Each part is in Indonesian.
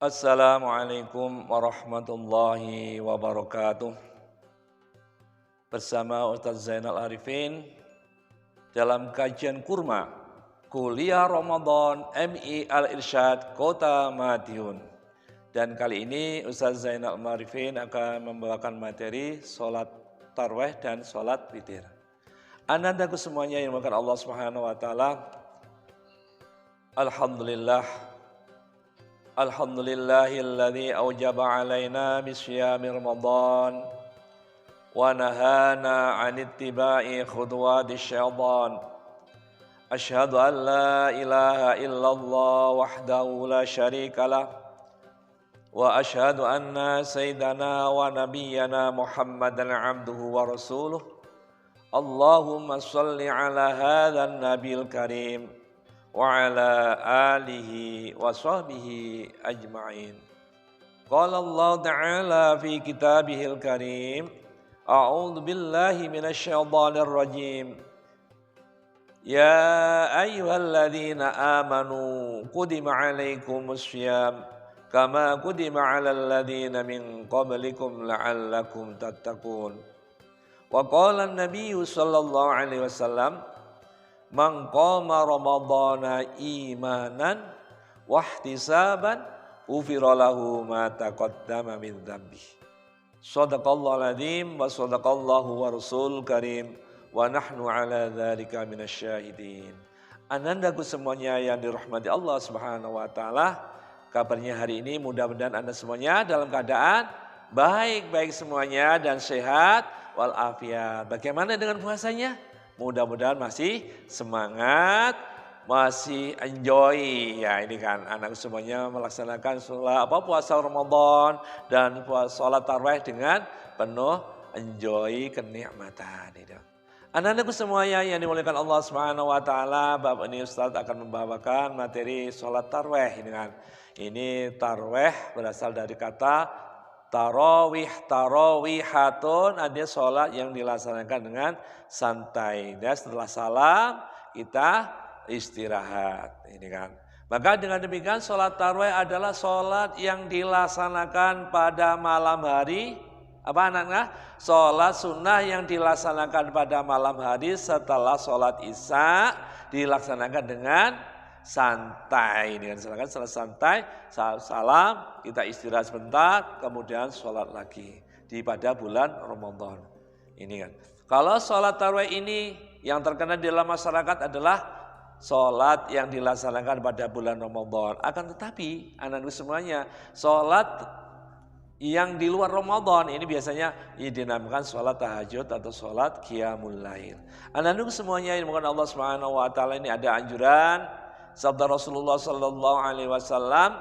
Assalamualaikum warahmatullahi wabarakatuh. Bersama Ustaz Zainal Arifin dalam kajian kurma Kuliah Ramadan MI Al-Irsyad Kota Madiun. Dan kali ini Ustaz Zainal Arifin akan membawakan materi sholat tarweh dan sholat witir. Anandaku semuanya yang dimuliakan Allah Subhanahu wa taala. Alhamdulillahilladzi aujaba alaina bisyami Ramadan wa nahana 'an ittiba'i khutuwati syaitan. Asyhadu an la ilaha illallah wahdahu la syarikalah wa asyhadu anna sayyidana wa nabiyyana Muhammadan 'abduhu wa rasuluh. Allahumma shalli ala hadzal nabiyil karim wa ala alihi wa sahbihi ajma'in. Qala Allah Ta'ala fi kitabihil karim, a'udzu billahi minasy syaithanir rajim. Ya ayyuhalladzina amanu kutiba 'alaikumus syiyam kama kutiba 'alal ladzina min qablikum la'allakum tattaqun. Wa qala an-nabiyyu sallallahu alaihi wasallam, man qama ramadhana imanan wahtisaban ghufira lahu ma taqaddama min dzambi. Shadaqallahul adzim wa shadaqallahu wa rasulul karim wa nahnu ala dzalika minasyahidin. Anandaku semuanya yang dirahmati Allah Subhanahu wa taala, kabarnya hari ini mudah-mudahan Anda semuanya dalam keadaan baik-baik semuanya dan sehat walafiat. Bagaimana dengan puasanya? Mudah-mudahan masih semangat, masih enjoy. Ya ini kan anak semuanya melaksanakan puasa Ramadan dan sholat tarawih dengan penuh enjoy, kenikmatan. Anak-anakku semuanya yang dimuliakan Allah Subhanahu wa taala, Bapak ini Ustaz akan membawakan materi sholat tarawih ini kan. Ini tarawih berasal dari kata tarawih, tarawihatun, ada sholat yang dilaksanakan dengan santai. Dan setelah salam kita istirahat. Ini kan. Maka dengan demikian sholat tarawih adalah sholat yang dilaksanakan pada malam hari. Apa anaknya? Sholat sunnah yang dilaksanakan pada malam hari setelah sholat isya dilaksanakan dengan santai. Dengan setelah santai, salam, kita istirahat sebentar, kemudian sholat lagi pada bulan Ramadan. Ini kan. Kalau sholat tarawih ini yang terkenal di dalam masyarakat adalah sholat yang dilaksanakan pada bulan Ramadan. Akan tetapi anak-anak semuanya, sholat yang di luar Ramadan ini biasanya dinamakan sholat tahajud atau sholat qiyamul lail. Anak-anak semuanya yang dimuliakan Allah Subhanahu wa taala, ini ada anjuran sabda Rasulullah sallallahu alaihi wasallam,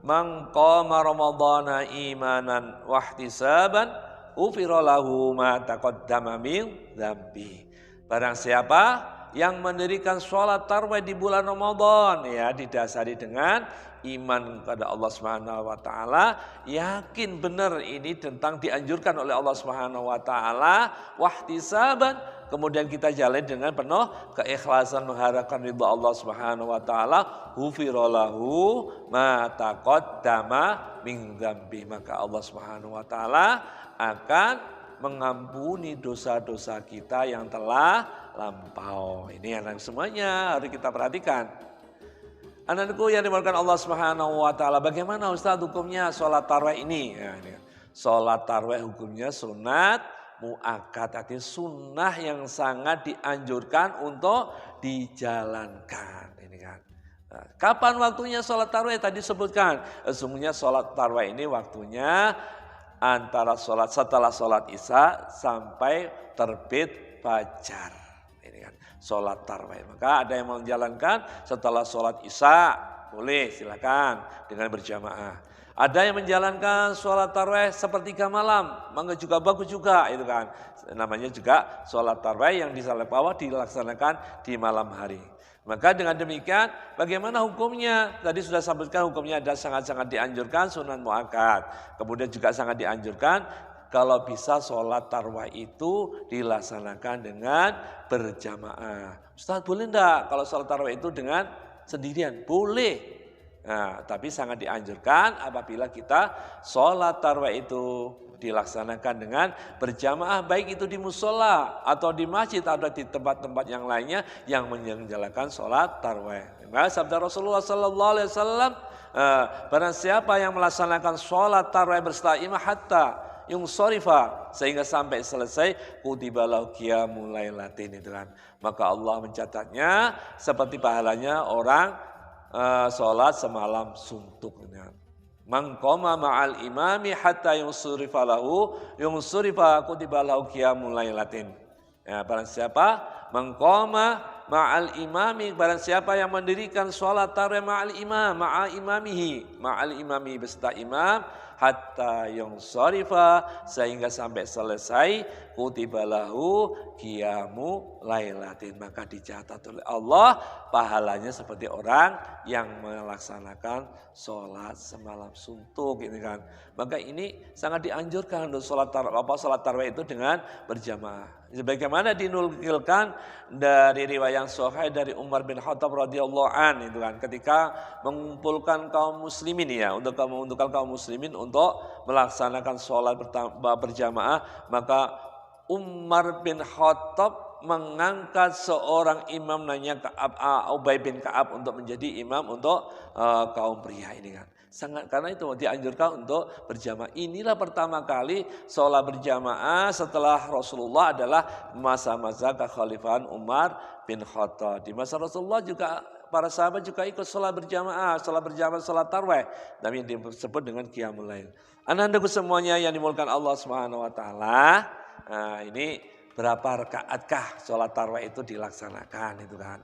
man qama ramadhana imanan wahtisaban ghufira lahu ma taqaddama min dzambi. Barang siapa yang mendirikan sholat tarawih di bulan Ramadan, ya didasari dengan iman kepada Allah Subhanahu wa taala, yakin benar ini tentang dianjurkan oleh Allah Subhanahu wa taala, wahtisaban, kemudian kita jalani dengan penuh keikhlasan mengharapkan ridha Allah Subhanahu wa taala, ghufira lahu ma taqaddama min dzambi, maka Allah Subhanahu wa taala akan mengampuni dosa-dosa kita yang telah lampau. Ini anak semuanya harus kita perhatikan. Anak-anakku yang dimuliakan Allah Subhanahu wa taala, bagaimana Ustaz hukumnya sholat tarawih ini? Ya, ini. Sholat tarawih hukumnya sunat muakkad, artinya sunnah yang sangat dianjurkan untuk dijalankan. Ini kan. Nah, kapan waktunya sholat tarawih? Tadi sebutkan, sesungguhnya sholat tarawih ini waktunya antara setelah sholat isya sampai terbit fajar. Ini kan sholat tarawih. Maka ada yang menjalankan setelah sholat isya, boleh silakan dengan berjamaah. Ada yang menjalankan sholat tarawih sepertiga malam, maka juga bagus juga, itu kan. Namanya juga sholat tarawih yang dilaksanakan di malam hari. Maka dengan demikian bagaimana hukumnya? Tadi sudah sebutkan hukumnya ada sangat-sangat dianjurkan sunat muakkad. Kemudian juga sangat dianjurkan kalau bisa sholat tarawih itu dilaksanakan dengan berjamaah. Ustaz boleh enggak kalau sholat tarawih itu dengan sendirian? Boleh. Nah, tapi sangat dianjurkan apabila kita sholat tarawih itu dilaksanakan dengan berjamaah, baik itu di musola atau di masjid atau di tempat-tempat yang lainnya yang menjalankan sholat tarawih. Nah, sabda Rasulullah Sallallahu Alaihi Wasallam, barang siapa yang melaksanakan sholat tarawih berserta imam hatta yung sorifa sehingga sampai selesai kutibalahu qiyamul lailatin itu kan, maka Allah mencatatnya seperti pahalanya orang sholat semalam suntuk. Man qama ma'al imami hatta yunsurifa lahu yunsurifa kutiba lahu qiyamul lailatin. Ya, barang siapa man qama ma'al imami, barang siapa yang mendirikan sholat tarawih ma'al imam, ma'al imami beserta imam hatta yunsurifa sehingga sampai selesai kutiba lahu qiyamu lailatin, maka dicatat oleh Allah pahalanya seperti orang yang melaksanakan sholat semalam suntuk ini kan. Maka ini sangat dianjurkan untuk sholat tarawih itu dengan berjamaah. Sebagaimana dinukilkan dari riwayat sahih dari Umar bin Khattab radhiyallahu an itu kan, ketika mengumpulkan kaum muslimin ya, untuk kaum muslimin untuk melaksanakan sholat berjamaah, maka Umar bin Khattab mengangkat seorang imam namanya Ubay bin Ka'ab untuk menjadi imam untuk kaum pria ini kan. Sangat, karena itu dianjurkan untuk berjamaah. Inilah pertama kali sholat berjamaah setelah Rasulullah adalah masa-masa kekhalifahan Umar bin Khattab. Di masa Rasulullah juga para sahabat juga ikut sholat berjamaah, sholat tarawih, tapi yang disebut dengan qiyamul lail. Anak-anakku semuanya yang dimulakan Allah Subhanahu wa taala. Nah, ini berapa rakaatkah sholat tarawih itu dilaksanakan itu kan.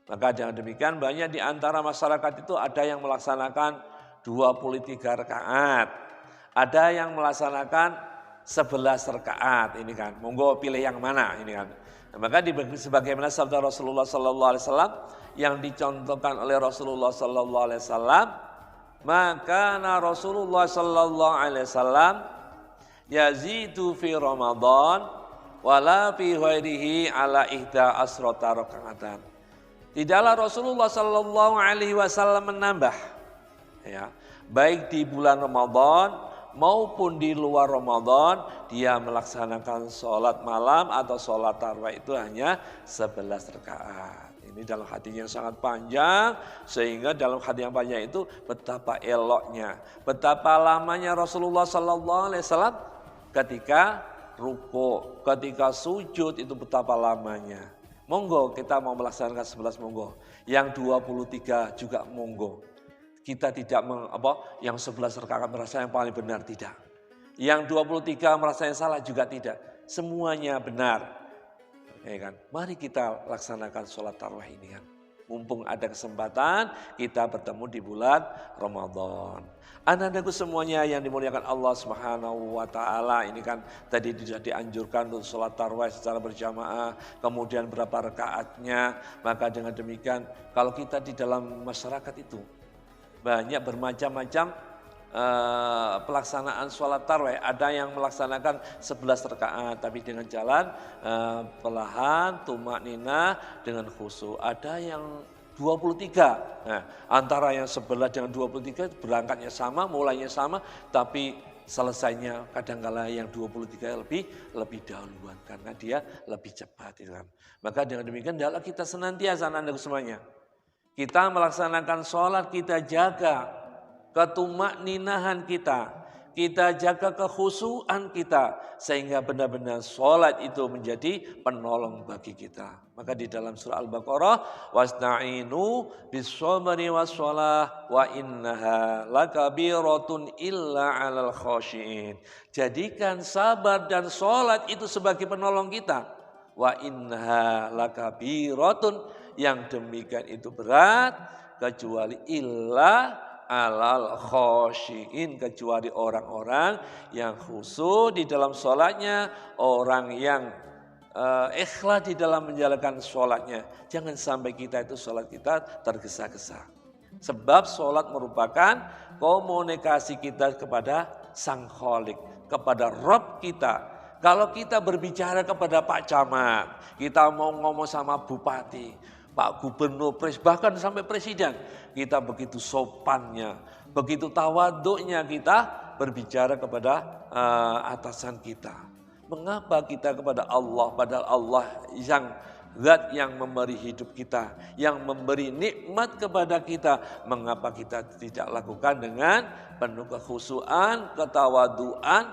Maka dengan demikian banyak di antara masyarakat itu ada yang melaksanakan 23 rakaat. Ada yang melaksanakan 11 rakaat ini kan. Monggo pilih yang mana ini kan. Nah, maka sebagaimana sabda Rasulullah sallallahu alaihi wasallam yang dicontohkan oleh Rasulullah sallallahu alaihi wasallam, maka Rasulullah sallallahu alaihi wasallam yazidu fi Ramadan wala fi ghairihi ala ihda asrota rakaatan. Tidaklah Rasulullah sallallahu alaihi wasallam menambah ya, baik di bulan Ramadan maupun di luar Ramadan dia melaksanakan sholat malam atau sholat tarawih itu hanya 11 rakaat. Ini dalam hati yang sangat panjang, sehingga dalam hati yang panjang itu betapa eloknya, betapa lamanya Rasulullah Sallallahu Alaihi Wasallam ketika ruku, ketika sujud itu betapa lamanya. Monggo kita mau melaksanakan 11 monggo, yang 23 juga monggo. Kita tidak yang 11 rakaat merasa yang paling benar, tidak. Yang 23 merasa yang salah juga tidak. Semuanya benar. Ya kan? Mari kita laksanakan sholat tarawih ini kan. Mumpung ada kesempatan kita bertemu di bulan Ramadan. Anak-anakku semuanya yang dimuliakan Allah Subhanahu wa taala, ini kan tadi sudah dianjurkan untuk sholat tarawih secara berjamaah, kemudian berapa rakaatnya. Maka dengan demikian kalau kita di dalam masyarakat itu banyak bermacam-macam pelaksanaan sholat tarawih. Ada yang melaksanakan 11 rakaat tapi dengan jalan perlahan, tumak nina dengan khusyuk. Ada yang 23. Nah, antara yang 11 dengan 23 berangkatnya sama, mulainya sama, tapi selesainya kadang-kala yang 23 lebih dahuluan karena dia lebih cepat itu kan. Maka dengan demikian adalah kita senantiasa anak-anak semuanya, kita melaksanakan sholat, kita jaga ketumakninahan kita jaga kekhusyuan kita, sehingga benar-benar sholat itu menjadi penolong bagi kita. Maka di dalam surah Al-Baqarah, wasta'inu bis-sabri was-shalah wa innaha lakabiratun illa 'alal khashiin. Jadikan sabar dan sholat itu sebagai penolong kita. Wa innaha lakabiratun, yang demikian itu berat kecuali illa alal khosyiin, kecuali orang-orang yang khusyuk di dalam sholatnya, orang yang ikhlas di dalam menjalankan sholatnya. Jangan sampai kita itu sholat kita tergesa-gesa. Sebab sholat merupakan komunikasi kita kepada Sang Khalik, kepada Rabb kita. Kalau kita berbicara kepada Pak Camat, kita mau ngomong sama Bupati, Pak Gubernur, bahkan sampai Presiden. Kita begitu sopannya, begitu tawaduknya kita berbicara kepada atasan kita. Mengapa kita kepada Allah, padahal Allah yang Zat yang memberi hidup kita, yang memberi nikmat kepada kita. Mengapa kita tidak lakukan dengan penuh kekhusyuan, ketawaduan,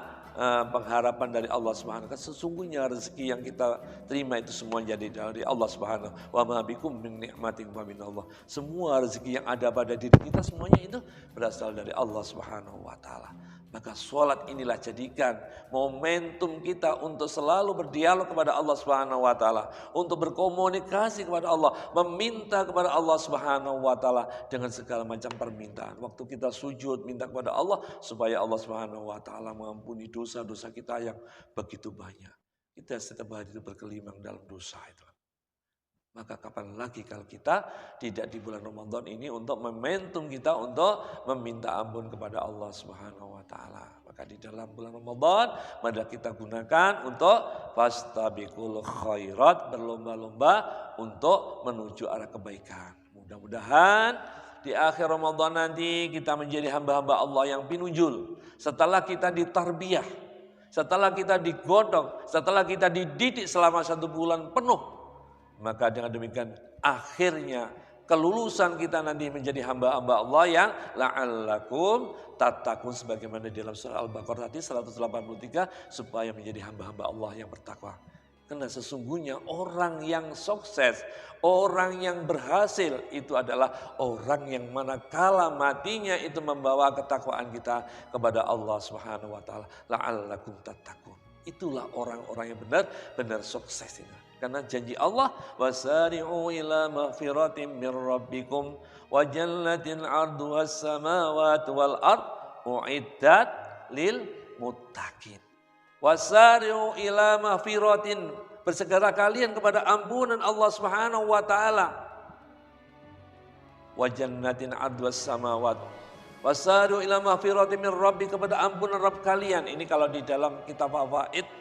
pengharapan dari Allah Subhanahu wa taala. Sesungguhnya rezeki yang kita terima itu semua jadi dari Allah Subhanahu wa ma bikum min ni'matin fa minallah. Semua rezeki yang ada pada diri kita semuanya itu berasal dari Allah Subhanahu wa taala. Maka sholat inilah jadikan momentum kita untuk selalu berdialog kepada Allah Subhanahu wa taala, untuk berkomunikasi kepada Allah, meminta kepada Allah Subhanahu wa taala dengan segala macam permintaan. Waktu kita sujud minta kepada Allah supaya Allah Subhanahu wa taala mengampuni dosa-dosa kita yang begitu banyak. Kita setiap hari itu berkelimang dalam dosa itu. Maka kapan lagi kalau kita tidak di bulan Ramadan ini untuk momentum kita untuk meminta ampun kepada Allah Subhanahu wa taala. Maka di dalam bulan Ramadan mari kita gunakan untuk fastabiqul khairat, berlomba-lomba untuk menuju arah kebaikan. Mudah-mudahan di akhir Ramadan nanti kita menjadi hamba-hamba Allah yang pinunjul. Setelah kita ditarbiyah, setelah kita digodong, setelah kita dididik selama 1 bulan penuh, maka dengan demikian akhirnya kelulusan kita nanti menjadi hamba-hamba Allah yang la'allakum tattaqun, sebagaimana di dalam surah Al-Baqarah tadi 183, supaya menjadi hamba-hamba Allah yang bertakwa. Karena sesungguhnya orang yang sukses, orang yang berhasil itu adalah orang yang manakala matinya itu membawa ketakwaan kita kepada Allah Subhanahu wa taala. La'allakum tattaqun. Itulah orang-orang yang benar-benar sukses itu. Karena janji Allah, wasari'u ila maghfiratin min rabbikum wa jannatin 'arduhas samawati wal ard u'iddat lil muttaqin. Wasari'u ila maghfiratin, bersegera kalian kepada ampunan Allah Subhanahu wa taala. Wa jannatin 'arduhas samawati. Wasari'u ila maghfiratin min rabbi, kepada ampunan Rabb kalian. Ini kalau di dalam kitab Fawaid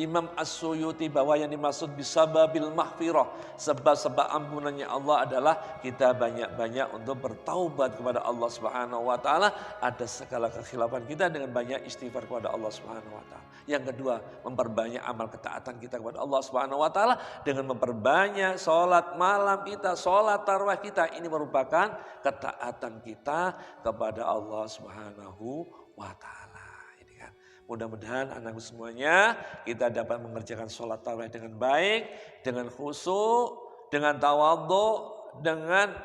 Imam As-Suyuti bahwa yang dimaksud bisababil mahfirah, sebab-sebab ampunannya Allah adalah kita banyak-banyak untuk bertaubat kepada Allah Subhanahu wa taala. Ada segala kekhilafan kita dengan banyak istighfar kepada Allah Subhanahu wa taala. Yang kedua, memperbanyak amal ketaatan kita kepada Allah Subhanahu wa taala dengan memperbanyak salat malam kita, salat tarawih kita. Ini merupakan ketaatan kita kepada Allah Subhanahu wa taala. Mudah-mudahan anakku semuanya kita dapat mengerjakan sholat tarawih dengan baik, dengan khusyuk, dengan tawadhu, dengan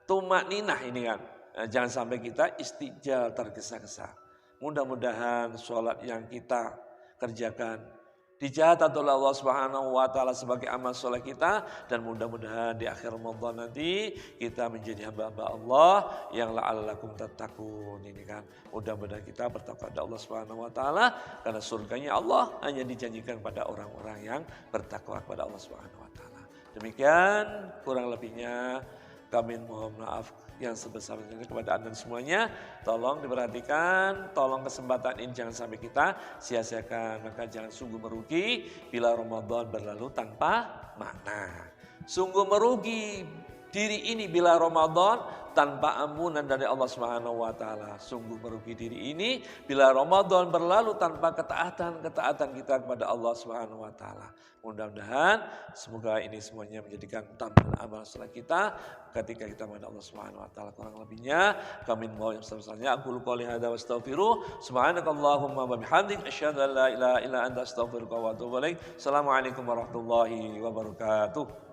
tumakninah ini kan. Nah, jangan sampai kita istijal tergesa-gesa. Mudah-mudahan sholat yang kita kerjakan dicatat oleh Allah Subhanahu wa taala sebagai amal soleh kita, dan mudah-mudahan di akhir Ramadan nanti kita menjadi hamba-hamba Allah yang la'allakum tattaqun ini kan. Mudah-mudahan kita bertakwa kepada Allah Subhanahu wa taala, karena surganya Allah hanya dijanjikan pada orang-orang yang bertakwa kepada Allah Subhanahu wa taala. Demikian kurang lebihnya kami mohon maaf yang sebesar-besarnya kepada Anda semuanya. Tolong diperhatikan, tolong kesempatan ini jangan sampai kita sia-siakan. Maka jangan sungguh merugi bila Ramadan berlalu tanpa makna. Sungguh merugi diri ini bila Ramadan tanpa ampunan dari Allah Subhanahu wa taala. Sungguh merugi diri ini bila Ramadan berlalu tanpa ketaatan kita kepada Allah Subhanahu wa taala. Mudah-mudahan semoga ini semuanya menjadikan tambahan amal saleh kita ketika kita kepada Allah Subhanahu wa taala. Kurang lebihnya kami mohon yang sebesar-besarnya. Aku qouli hadza wa astaghfiruh. Subhanakallahumma wa bihamdik asyhadu an la ilaha illa anta astaghfiruka wa atubu ilaik. Assalamualaikum warahmatullahi wabarakatuh.